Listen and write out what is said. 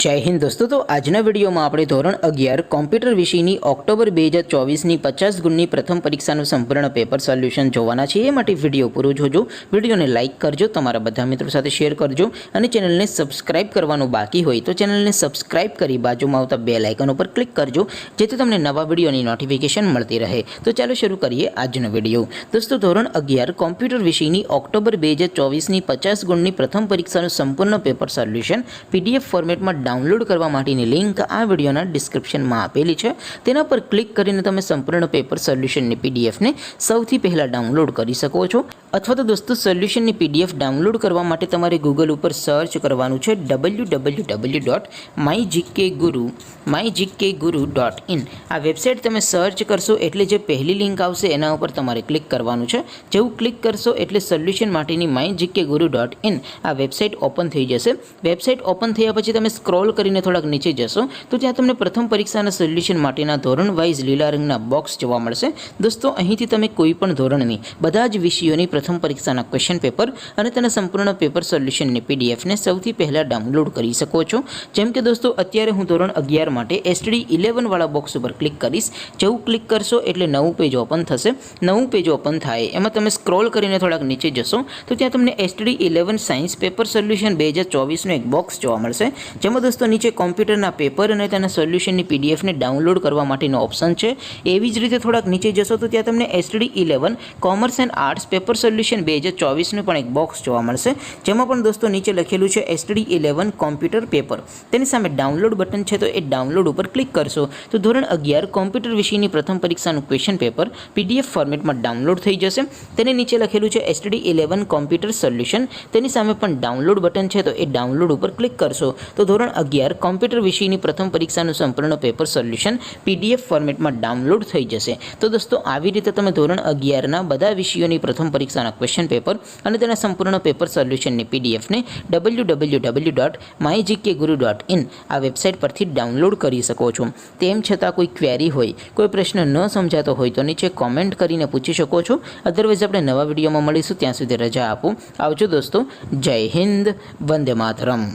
जय हिंद दोस्तों। तो आजना वीडियो में આપણે ધોરણ 11 કોમ્પ્યુટર વિષયની ઓક્ટોબર 2024ની 50 ગુણની પ્રથમ પરીક્ષાનું સંપૂર્ણ પેપર સોલ્યુશન જોવાના છે। એ માટે વિડિયો પૂરો જોજો, વિડિયોને લાઈક કરજો, તમારા બધા મિત્રો સાથે શેર કરજો અને ચેનલને સબસ્ક્રાઇબ કરવાનું બાકી હોય તો ચેનલને સબસ્ક્રાઇબ કરી બાજુમાં આવતા બેલ આઇકન ઉપર ક્લિક કરજો જેથી તમને નવા વિડિયોની નોટિફિકેશન મળતી રહે। તો ચાલો શરૂ કરીએ આજનો વિડિયો। દોસ્તો ધોરણ 11 કોમ્પ્યુટર વિષયની ઓક્ટોબર 2024ની 50 ગુણની પ્રથમ પરીક્ષાનું સંપૂર્ણ પેપર સોલ્યુશન પીડીએફ ફોર્મેટમાં डाउनलॉड करवा माटेनी लिंक आ विडियोना डिस्क्रिप्शन में आपेली है। तेना पर क्लिक करीने तमे संपूर्ण पेपर सोल्यूशन नी पीडीएफ ने सौथी पहला डाउनलॉड करी सको छो। अथवा तो दोस्तों सोल्यूशन नी पीडीएफ डाउनलॉड करवा माटे तमारे गूगल पर सर्च करवानुं छे www.mygkguru.in। आ वेबसाइट तमे सर्च करशो एटले जे पहली लिंक आवशे एना उपर तमारे क्लिक करवानुं छे। जेवुं क्लिक करशो एटले सोल्यूशन माटेनी mygkguru.in आ वेबसाइट ओपन थई जशे। वेबसाइट ओपन थया पछी तमे स्क्रॉल करीने थोड़ाक नीचे जशो तो त्यां तमने प्रथम परीक्षाना सोल्यूशन माटेना धोरण वाइज लीला रंगना बॉक्स जोवा मळशे। दोस्तों અહીંથી તમે કોઈપણ ધોરણની બધા જ વિષયોની પ્રથમ પરીક્ષાના ક્વેશ્ચન પેપર અને તેના સંપૂર્ણ પેપર સોલ્યુશનની પીડીએફ ને સૌથી પહેલા ડાઉનલોડ કરી શકો છો। જેમ કે દોસ્તો અત્યારે હું ધોરણ 11 માટે એસટીડી 11 વાળા બોક્સ ઉપર ક્લિક કરીશ। જેવું ક્લિક કરશો એટલે નવું પેજ ઓપન થશે। નવું પેજ ઓપન થાય એમાં તમે સ્ક્રોલ કરીને થોડાક નીચે જશો તો ત્યાં તમને એસટીડી 11 સાયન્સ પેપર સોલ્યુશન 2024 નો એક બોક્સ જોવા મળશે। જેમાં दोस्तों नीचे कॉम्प्यूटरना पेपर और तेना सोल्यूशन पीडीएफ ने डाउनलॉड करवा माटेनो ऑप्शन है। एवी ज रीते थोड़ाक नीचे जशो तो त्यां तमने STD 11 commerce and arts paper solution 2024 नो पण एक बॉक्स जोवा मळशे। जेमां पण दोस्तों नीचे लखेलुं छे एसटीडी 11 कॉम्प्यूटर पेपर। तेनी सामे डाउनलॉड बटन है तो ए डाउनलॉड पर क्लिक करशो तो धोरण 11 कॉम्प्यूटर विषयनी प्रथम परीक्षानुं क्वेश्चन पेपर पीडीएफ फॉर्मेट में डाउनलॉड थई जशे। तेने नीचे लखेलुं छे एसटीडी 11 कॉम्प्यूटर सोल्यूशन। तेनी सामे पण डाउनलॉड बटन है तो ए डाउनलॉड पर क्लिक करशो तो धोरण 11 कॉम्प्यूटर विषयनी प्रथम परीक्षानुं संपूर्ण पेपर सोल्यूशन पीडीएफ फॉर्मेट में डाउनलॉड थई जशे। तो दोस्तों आवी रीते तमे धोरण 11 ना बधा विषयोनी प्रथम परीक्षाना क्वेश्चन पेपर अने तेना संपूर्ण पेपर सोल्यूशननी पीडीएफ ने www.mygkguru.in आ वेबसाइट परथी डाउनलॉड करी शको छो। तेम छतां कोई क्वेरी होय, कोई प्रश्न न समजातो होय तो नीचे कॉमेंट करीने पूछी शको छो। अदरवाइज आपणे नवा विडियोमां मळीशुं, त्यां सुधी रजा आपो। आवजो दोस्तों। जय हिंद, वंदे मातरम।